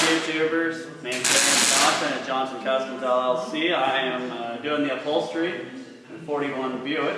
YouTubers? Name's Darren Johnson at Johnson Customs LLC. I am doing the upholstery in 41 Buick,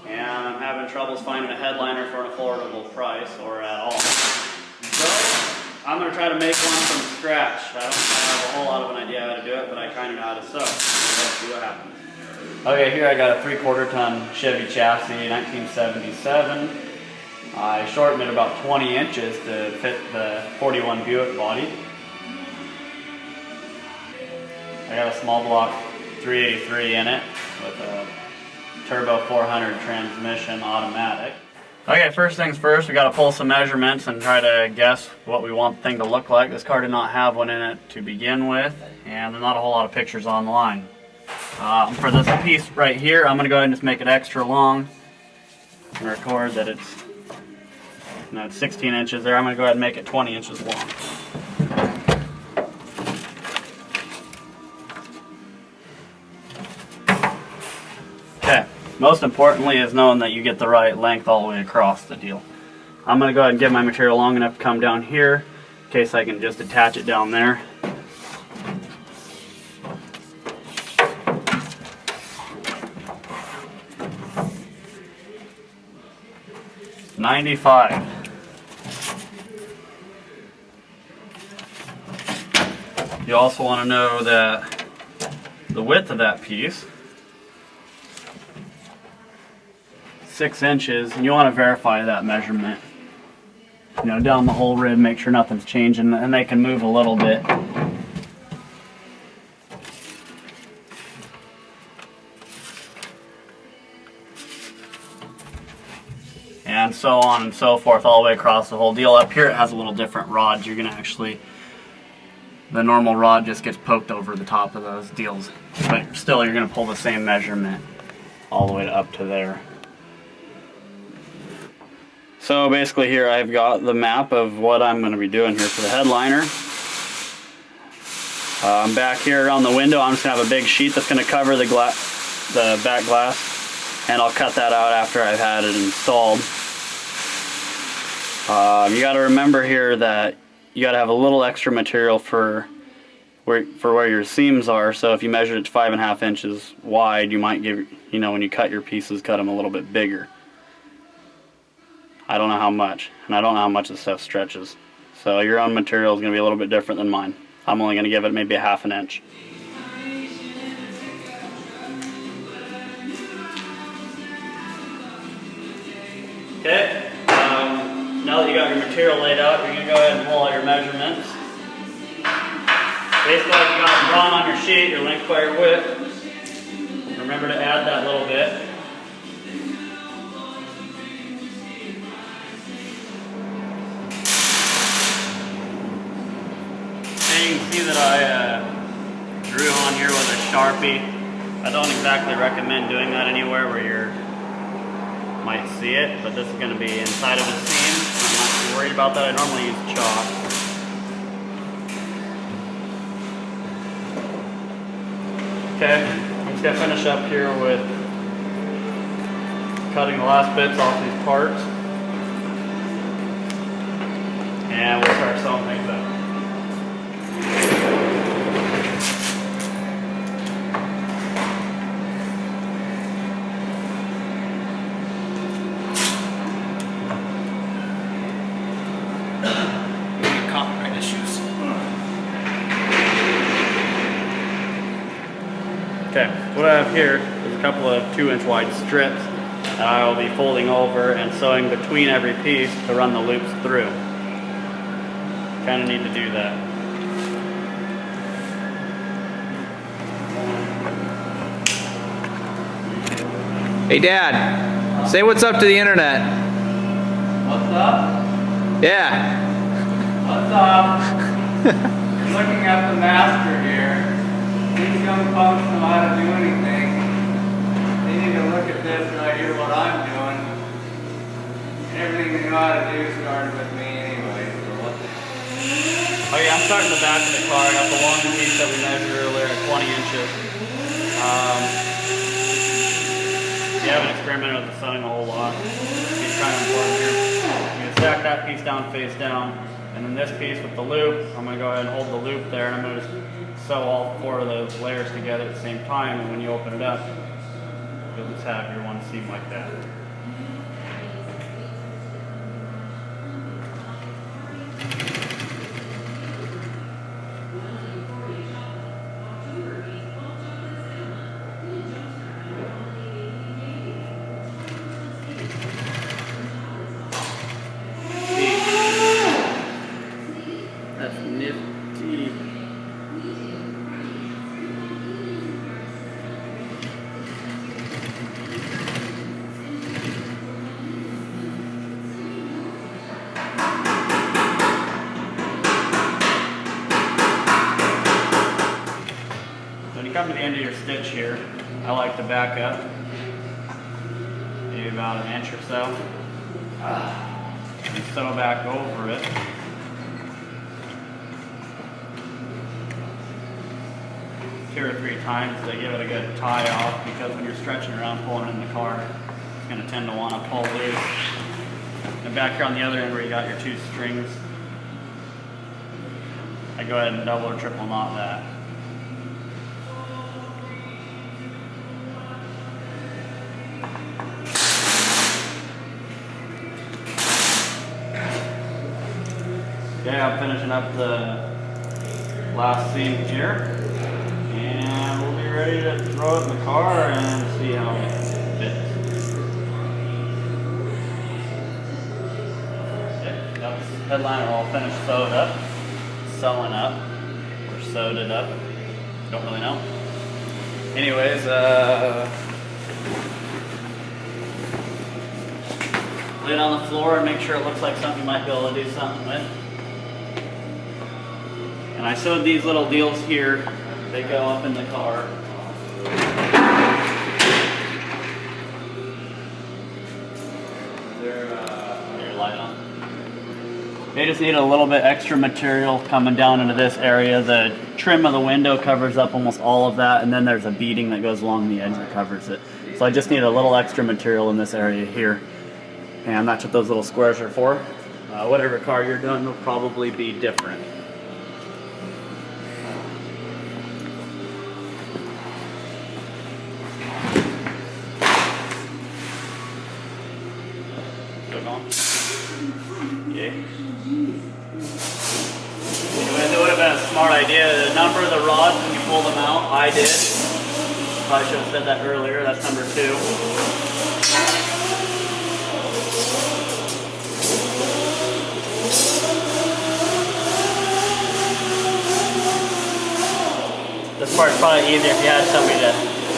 and I'm having troubles finding a headliner for an affordable price or at all. So I'm going to try to make one from scratch. I don't have a whole lot of an idea how to do it, but I kind of know how to sew. Let's see what happens. Okay, here I got a 3/4 ton Chevy chassis, 1977. I shortened it about 20 inches to fit the 41 Buick body. I got a small block 383 in it with a turbo 400 transmission automatic. Okay, first things first, we got to pull some measurements and try to guess what we want the thing to look like. This car did not have one in it to begin with, and there's not a whole lot of pictures online. For this piece right here, I'm going to go ahead and just make it extra long and record that it's 16 inches there. I'm going to go ahead and make it 20 inches long. Okay, most importantly is knowing that you get the right length all the way across the deal. I'm going to go ahead and get my material long enough to come down here in case I can just attach it down there. $95. You also want to know that the width of that piece, 6 inches, and you want to verify that measurement. You know, down the whole rib, make sure nothing's changing, and they can move a little bit. And so on and so forth all the way across the whole deal. Up here it has a little different rod. You're going to actually, the normal rod just gets poked over the top of those deals. But still you're going to pull the same measurement all the way up to there. So basically here I've got the map of what I'm going to be doing here for the headliner. Back here on the window I'm just going to have a big sheet that's going to cover the back glass, and I'll cut that out after I've had it installed. You got to remember here that you got to have a little extra material for where your seams are. So if you measure it to 5.5 inches wide, you might give, you know, when you cut your pieces, cut them a little bit bigger. I don't know how much, and I don't know how much this stuff stretches. So your own material is going to be a little bit different than mine. I'm only going to give it maybe 1/2 inch. Okay. Now that you got your material laid out, you're going to go ahead and pull out your measurements. Basically, like you got them drawn on your sheet, your length by your width. Remember to add that little bit. And you can see that I drew on here with a Sharpie. I don't exactly recommend doing that anywhere where you might see it, but this is going to be inside of the seam. I'm not too worried about that. I normally use chalk. Okay, I'm just going to finish up here with cutting the last bits off these parts. And we'll start sewing things up. Okay, what I have here is a couple of 2-inch wide strips that I will be folding over and sewing between every piece to run the loops through. Kind of need to do that. Hey Dad, say what's up to the internet. What's up? Yeah. What's up? Looking at the master here. These young punks know how to do anything. They need to look at this right here, what I'm doing. Everything they know how to do started with me anyway. Oh yeah, I'm starting the back of the car. I got the long piece that we measured earlier at 20 inches. You haven't experimented with the sewing a whole lot. It's kind of important here. You can stack that piece down face down, And then this piece with the loop, I'm going to go ahead and hold the loop there, and I'm going to sew all 4 of those layers together at the same time, and when you open it up, you'll just have your one seam like that. That's nifty. When you come to the end of your stitch here, I like to back up maybe about an inch or so and sew back over it. Two or 3 times to give it a good tie off, because when you're stretching around pulling in the car, it's going to tend to want to pull loose. And back here on the other end where you got your 2 strings, I go ahead and double or triple knot that. Okay, I'm finishing up the last seam here. And we'll be ready to throw it in the car and see how it fits. Okay, got this headliner all finished sewed up, sewing up, or sewed it up, don't really know. Anyways, lay it on the floor and make sure it looks like something you might be able to do something with. And I sewed these little deals here. They go up in the car. They're your light on. They just need a little bit extra material coming down into this area. The trim of the window covers up almost all of that, and then there's a beading that goes along the edge that covers it. So I just need a little extra material in this area here, and that's what those little squares are for. Whatever car you're doing will probably be different. Okay. Anyways, it would have been a smart idea. The number of the rods when you pull them out, I did. Probably should have said that earlier. That's number 2. This part's probably easier if you had somebody to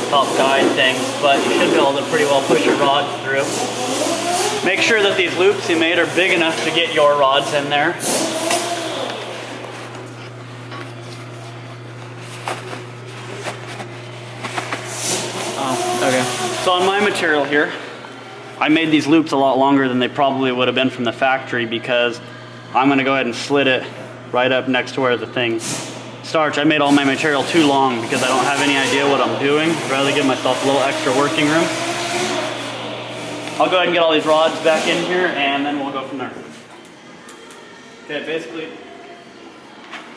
help guide things, but you should be able to pretty well push your rods through. Make sure that these loops you made are big enough to get your rods in there. Oh, okay. So on my material here, I made these loops a lot longer than they probably would have been from the factory, because I'm going to go ahead and slit it right up next to where the thing starts. I made all my material too long because I don't have any idea what I'm doing. I'd rather give myself a little extra working room. I'll go ahead and get all these rods back in here, and then we'll go from there. Okay, basically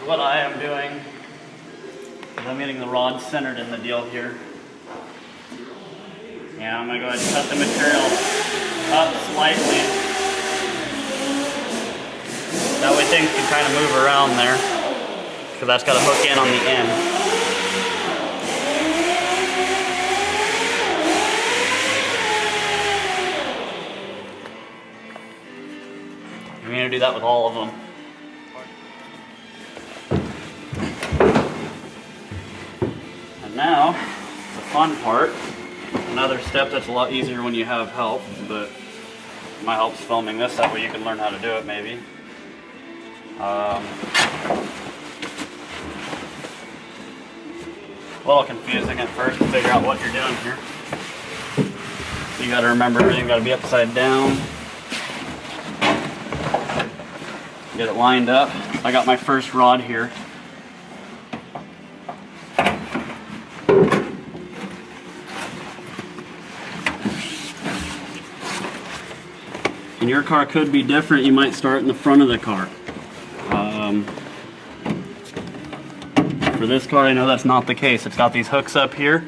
what I am doing is I'm getting the rods centered in the deal here. And I'm going to go ahead and cut the material up slightly. That way things can kind of move around there, because that's got to hook in on the end. I'm going to do that with all of them. And now, the fun part, another step that's a lot easier when you have help, but my help's filming this, that way you can learn how to do it maybe. A little confusing at first to figure out what you're doing here. So you got to remember everything got to be upside down. Get it lined up. I got my first rod here. And your car could be different. You might start in the front of the car. For this car, I know that's not the case. It's got these hooks up here,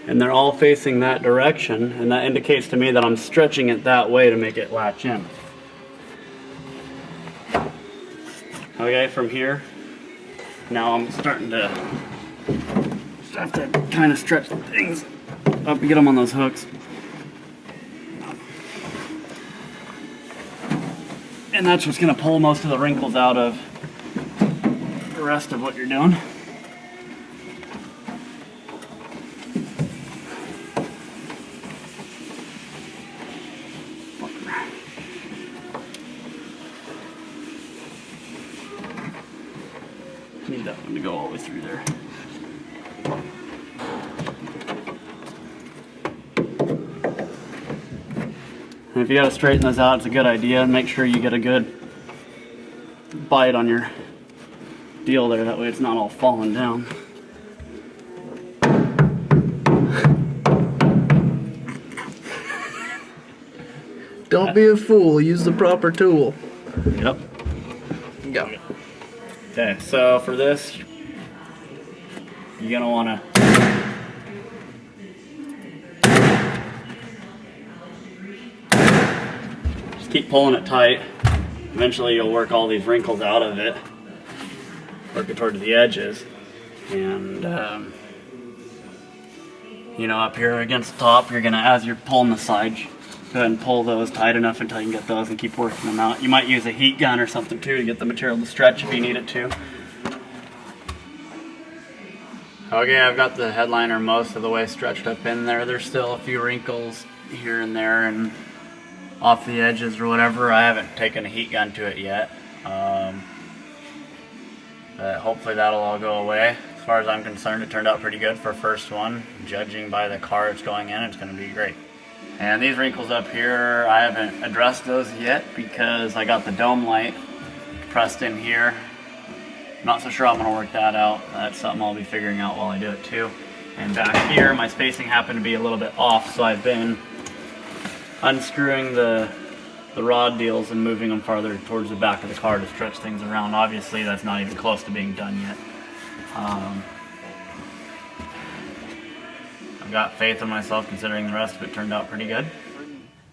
and they're all facing that direction, and that indicates to me that I'm stretching it that way to make it latch in. Okay, from here, now I'm starting to have to kind of stretch things up to get them on those hooks. And that's what's going to pull most of the wrinkles out of the rest of what you're doing. Need that one to go all the way through there. And if you gotta straighten those out, it's a good idea. Make sure you get a good bite on your deal there. That way it's not all falling down. Don't be a fool. Use the proper tool. Yep. Go. Okay, so for this, you're gonna wanna just keep pulling it tight. Eventually you'll work all these wrinkles out of it. Work it towards the edges. And, you know, up here against the top, you're gonna, as you're pulling the sides, go ahead and pull those tight enough until you can get those and keep working them out. You might use a heat gun or something too to get the material to stretch if you need it to. Okay, I've got the headliner most of the way stretched up in there. There's still a few wrinkles here and there and off the edges or whatever. I haven't taken a heat gun to it yet. But hopefully that'll all go away. As far as I'm concerned, it turned out pretty good for first one. Judging by the car it's going in, it's going to be great. And these wrinkles up here, I haven't addressed those yet because I got the dome light pressed in here. Not so sure I'm going to work that out. That's something I'll be figuring out while I do it too. And back here, my spacing happened to be a little bit off, so I've been unscrewing the rod deals and moving them farther towards the back of the car to stretch things around. Obviously, that's not even close to being done yet. I've got faith in myself considering the rest of it turned out pretty good.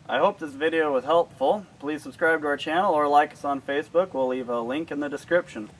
I hope this video was helpful. Please subscribe to our channel or like us on Facebook. We'll leave a link in the description.